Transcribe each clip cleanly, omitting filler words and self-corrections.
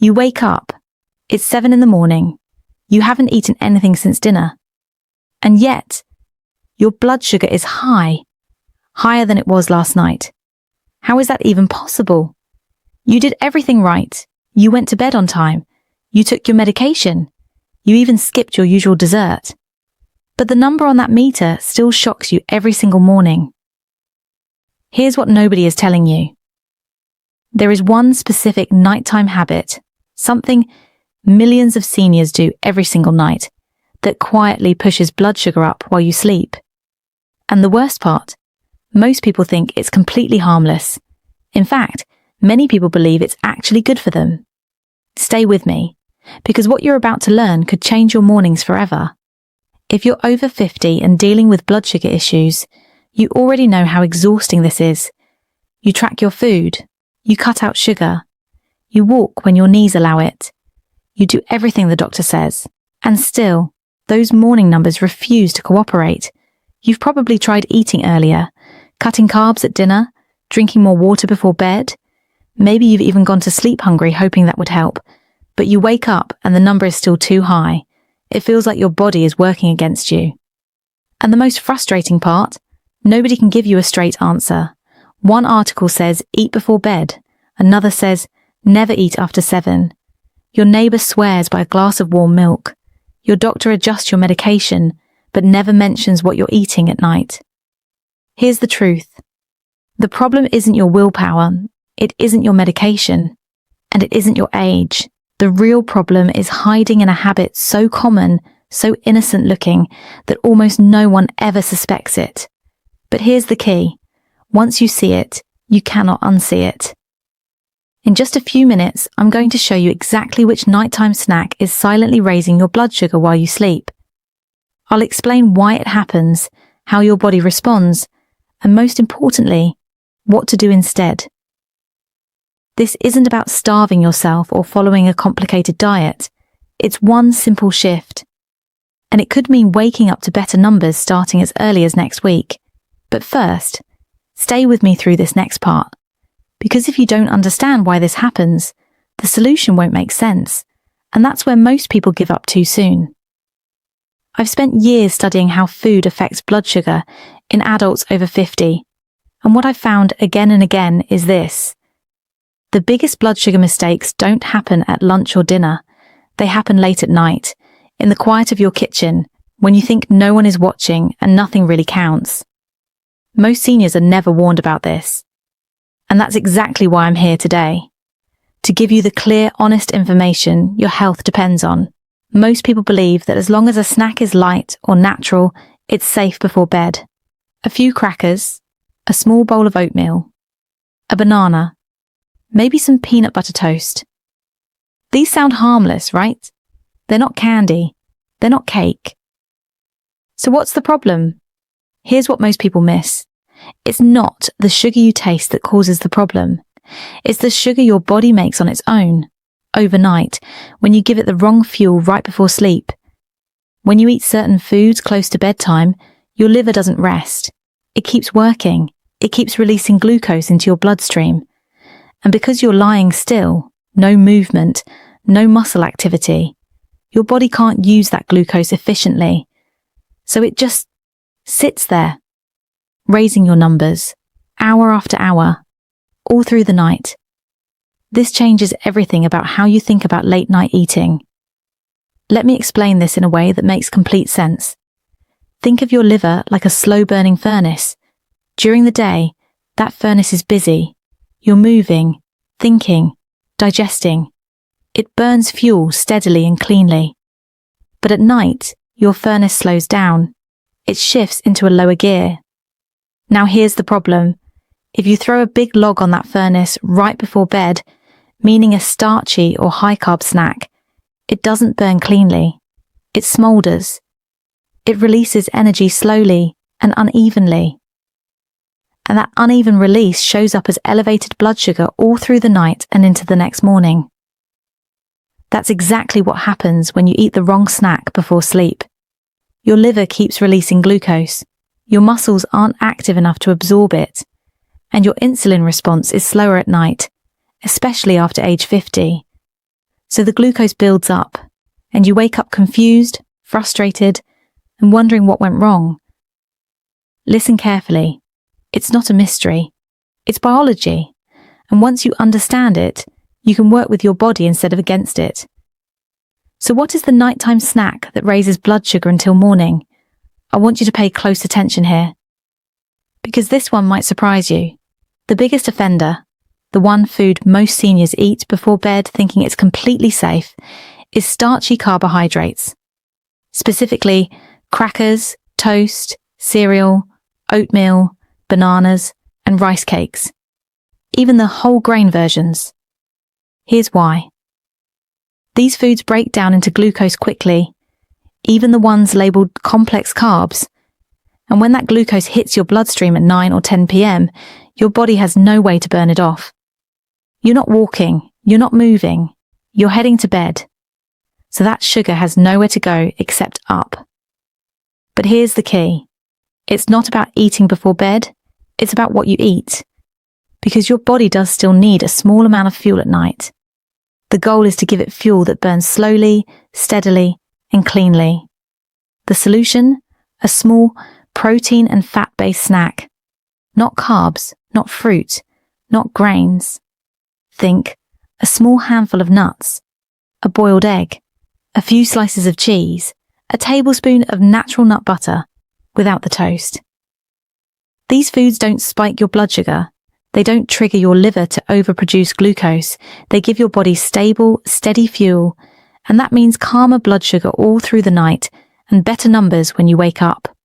You wake up. It's 7 in the morning. You haven't eaten anything since dinner. And yet, your blood sugar is high, higher than it was last night. How is that even possible? You did everything right. You went to bed on time. You took your medication. You even skipped your usual dessert. But the number on that meter still shocks you every single morning. Here's what nobody is telling you. There is one specific nighttime habit, something millions of seniors do every single night, that quietly pushes blood sugar up while you sleep. And the worst part, most people think it's completely harmless. In fact, many people believe it's actually good for them. Stay with me, because what you're about to learn could change your mornings forever. If you're over 50 and dealing with blood sugar issues, you already know how exhausting this is. You track your food. You cut out sugar. You walk when your knees allow it. You do everything the doctor says. And still, those morning numbers refuse to cooperate. You've probably tried eating earlier, cutting carbs at dinner, drinking more water before bed. Maybe you've even gone to sleep hungry hoping that would help. But you wake up and the number is still too high. It feels like your body is working against you. And the most frustrating part, nobody can give you a straight answer. One article says, eat before bed. Another says, never eat after 7. Your neighbour swears by a glass of warm milk. Your doctor adjusts your medication, but never mentions what you're eating at night. Here's the truth. The problem isn't your willpower. It isn't your medication. And it isn't your age. The real problem is hiding in a habit so common, so innocent looking, that almost no one ever suspects it. But here's the key. Once you see it, you cannot unsee it. In just a few minutes, I'm going to show you exactly which nighttime snack is silently raising your blood sugar while you sleep. I'll explain why it happens, how your body responds, and most importantly, what to do instead. This isn't about starving yourself or following a complicated diet. It's one simple shift. And it could mean waking up to better numbers starting as early as next week. But first, stay with me through this next part, because if you don't understand why this happens, the solution won't make sense, and that's where most people give up too soon. I've spent years studying how food affects blood sugar in adults over 50, and what I've found again and again is this. The biggest blood sugar mistakes don't happen at lunch or dinner. They happen late at night, in the quiet of your kitchen, when you think no one is watching and nothing really counts. Most seniors are never warned about this. And that's exactly why I'm here today. To give you the clear, honest information your health depends on. Most people believe that as long as a snack is light or natural, it's safe before bed. A few crackers, a small bowl of oatmeal, a banana, maybe some peanut butter toast. These sound harmless, right? They're not candy. They're not cake. So what's the problem? Here's what most people miss. It's not the sugar you taste that causes the problem. It's the sugar your body makes on its own, overnight, when you give it the wrong fuel right before sleep. When you eat certain foods close to bedtime, your liver doesn't rest. It keeps working. It keeps releasing glucose into your bloodstream. And because you're lying still, no movement, no muscle activity, your body can't use that glucose efficiently. So it just sits there, raising your numbers, hour after hour, all through the night. This changes everything about how you think about late night eating. Let me explain this in a way that makes complete sense. Think of your liver like a slow-burning furnace. During the day, that furnace is busy. You're moving, thinking, digesting. It burns fuel steadily and cleanly. But at night, your furnace slows down. It shifts into a lower gear. Now here's the problem. If you throw a big log on that furnace right before bed, meaning a starchy or high-carb snack, it doesn't burn cleanly. It smoulders. It releases energy slowly and unevenly. And that uneven release shows up as elevated blood sugar all through the night and into the next morning. That's exactly what happens when you eat the wrong snack before sleep. Your liver keeps releasing glucose. Your muscles aren't active enough to absorb it, and your insulin response is slower at night, especially after age 50. So the glucose builds up, and you wake up confused, frustrated, and wondering what went wrong. Listen carefully. It's not a mystery. It's biology. And once you understand it, you can work with your body instead of against it. So what is the nighttime snack that raises blood sugar until morning? I want you to pay close attention here, because this one might surprise you. The biggest offender, the one food most seniors eat before bed thinking it's completely safe, is starchy carbohydrates. Specifically, crackers, toast, cereal, oatmeal, bananas, and rice cakes. Even the whole grain versions. Here's why. These foods break down into glucose quickly, even the ones labeled complex carbs. And when that glucose hits your bloodstream at 9 or 10 p.m., your body has no way to burn it off. You're not walking, you're not moving, you're heading to bed. So that sugar has nowhere to go except up. But here's the key. It's not about eating before bed, it's about what you eat. Because your body does still need a small amount of fuel at night. The goal is to give it fuel that burns slowly, steadily, and cleanly. The solution? A small protein and fat-based snack. Not carbs, not fruit, not grains. Think a small handful of nuts, a boiled egg, a few slices of cheese, a tablespoon of natural nut butter, without the toast. These foods don't spike your blood sugar. They don't trigger your liver to overproduce glucose. They give your body stable, steady fuel, and that means calmer blood sugar all through the night and better numbers when you wake up.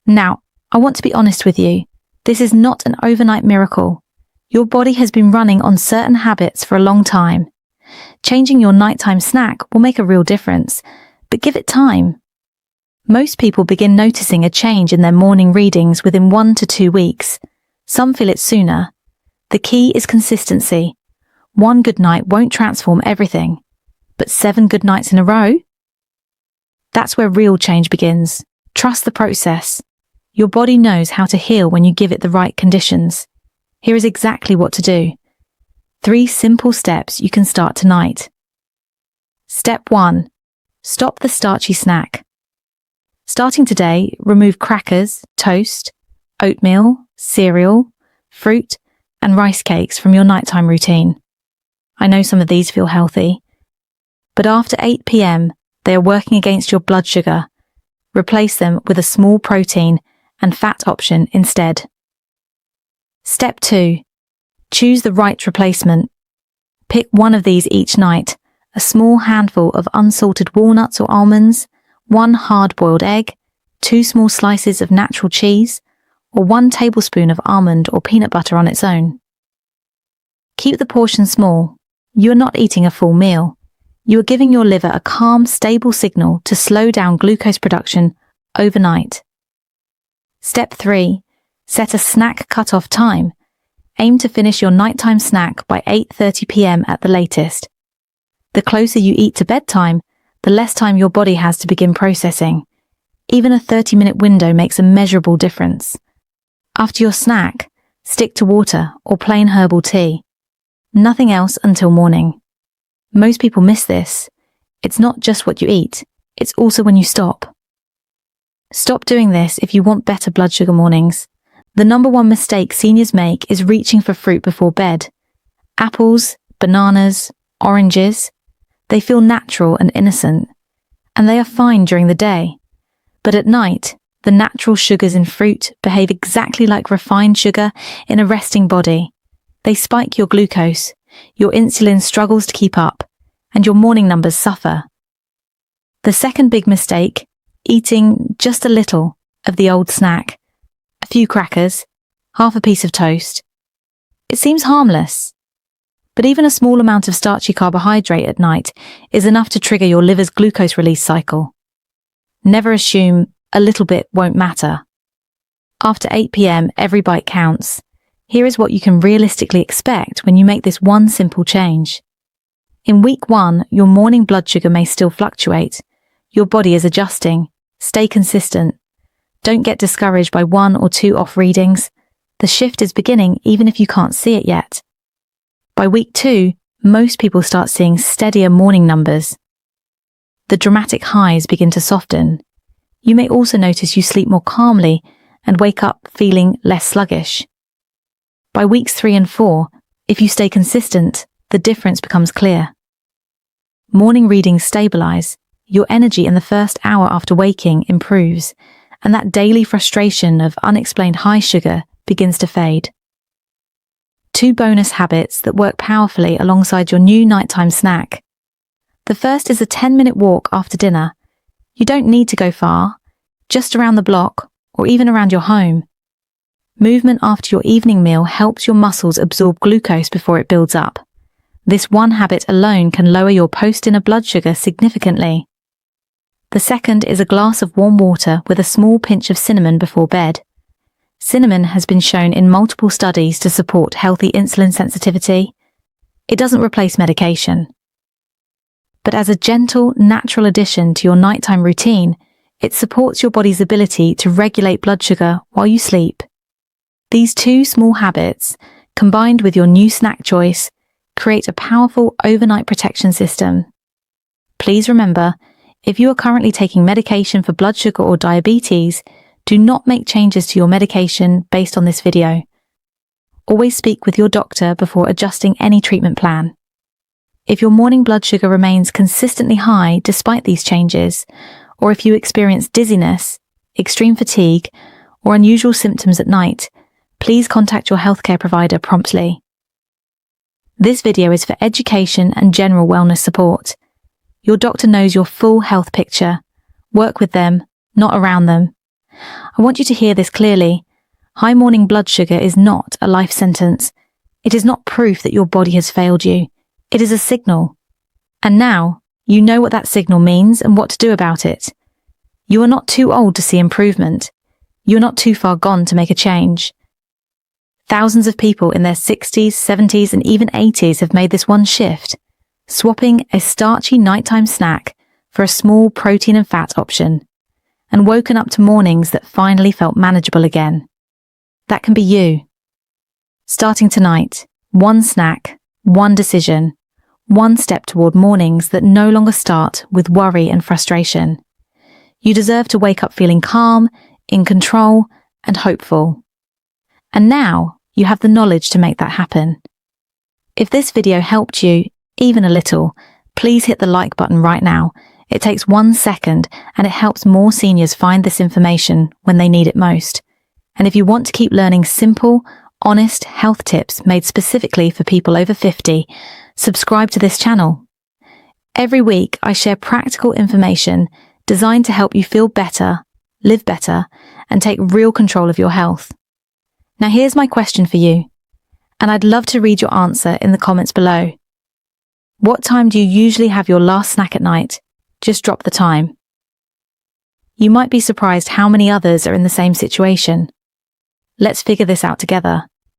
Now, I want to be honest with you. This is not an overnight miracle. Your body has been running on certain habits for a long time. Changing your nighttime snack will make a real difference, but give it time. Most people begin noticing a change in their morning readings within 1 to 2 weeks. Some feel it sooner. The key is consistency. One good night won't transform everything, but 7 good nights in a row? That's where real change begins. Trust the process. Your body knows how to heal when you give it the right conditions. Here is exactly what to do. 3 simple steps you can start tonight. Step 1. Stop the starchy snack. Starting today, remove crackers, toast, oatmeal, cereal, fruit, and rice cakes from your nighttime routine. I know some of these feel healthy, but after 8 p.m., they are working against your blood sugar. Replace them with a small protein and fat option instead. Step 2. Choose the right replacement. Pick one of these each night, a small handful of unsalted walnuts or almonds, 1 hard-boiled egg, 2 small slices of natural cheese, or 1 tablespoon of almond or peanut butter on its own. Keep the portion small. You are not eating a full meal. You are giving your liver a calm, stable signal to slow down glucose production overnight. Step 3. Set a snack cut-off time. Aim to finish your nighttime snack by 8:30 p.m. at the latest. The closer you eat to bedtime, the less time your body has to begin processing. Even a 30-minute window makes a measurable difference. After your snack, stick to water or plain herbal tea. Nothing else until morning. Most people miss this. It's not just what you eat, it's also when you stop. Stop doing this if you want better blood sugar mornings. The number one mistake seniors make is reaching for fruit before bed. Apples, bananas, oranges, they feel natural and innocent, and they are fine during the day. But at night, the natural sugars in fruit behave exactly like refined sugar in a resting body. They spike your glucose, your insulin struggles to keep up, and your morning numbers suffer. The second big mistake, eating just a little of the old snack. A few crackers, half a piece of toast. It seems harmless, but even a small amount of starchy carbohydrate at night is enough to trigger your liver's glucose release cycle. Never assume a little bit won't matter. After 8 p.m., every bite counts. Here is what you can realistically expect when you make this one simple change. In week 1, your morning blood sugar may still fluctuate. Your body is adjusting. Stay consistent. Don't get discouraged by 1 or 2 off readings. The shift is beginning even if you can't see it yet. By week 2, most people start seeing steadier morning numbers. The dramatic highs begin to soften. You may also notice you sleep more calmly and wake up feeling less sluggish. By weeks 3 and 4, if you stay consistent, the difference becomes clear. Morning readings stabilize, your energy in the first hour after waking improves, and that daily frustration of unexplained high sugar begins to fade. 2 bonus habits that work powerfully alongside your new nighttime snack. The first is a 10-minute walk after dinner. You don't need to go far, just around the block or even around your home. Movement after your evening meal helps your muscles absorb glucose before it builds up. This one habit alone can lower your post-dinner blood sugar significantly. The second is a glass of warm water with a small pinch of cinnamon before bed. Cinnamon has been shown in multiple studies to support healthy insulin sensitivity. It doesn't replace medication. But as a gentle, natural addition to your nighttime routine, it supports your body's ability to regulate blood sugar while you sleep. These 2 small habits, combined with your new snack choice, create a powerful overnight protection system. Please remember, if you are currently taking medication for blood sugar or diabetes, do not make changes to your medication based on this video. Always speak with your doctor before adjusting any treatment plan. If your morning blood sugar remains consistently high despite these changes, or if you experience dizziness, extreme fatigue, or unusual symptoms at night, please contact your healthcare provider promptly. This video is for education and general wellness support. Your doctor knows your full health picture. Work with them, not around them. I want you to hear this clearly. High morning blood sugar is not a life sentence. It is not proof that your body has failed you. It is a signal. And now, you know what that signal means and what to do about it. You are not too old to see improvement. You are not too far gone to make a change. Thousands of people in their 60s, 70s, and even 80s have made this one shift, swapping a starchy nighttime snack for a small protein and fat option, and woken up to mornings that finally felt manageable again. That can be you. Starting tonight, one snack, one decision, one step toward mornings that no longer start with worry and frustration. You deserve to wake up feeling calm, in control, and hopeful. And now, you have the knowledge to make that happen. If this video helped you, even a little, please hit the like button right now. It takes 1 second and it helps more seniors find this information when they need it most. And if you want to keep learning simple, honest health tips made specifically for people over 50, subscribe to this channel. Every week I share practical information designed to help you feel better, live better, and take real control of your health. Now here's my question for you, and I'd love to read your answer in the comments below. What time do you usually have your last snack at night? Just drop the time. You might be surprised how many others are in the same situation. Let's figure this out together.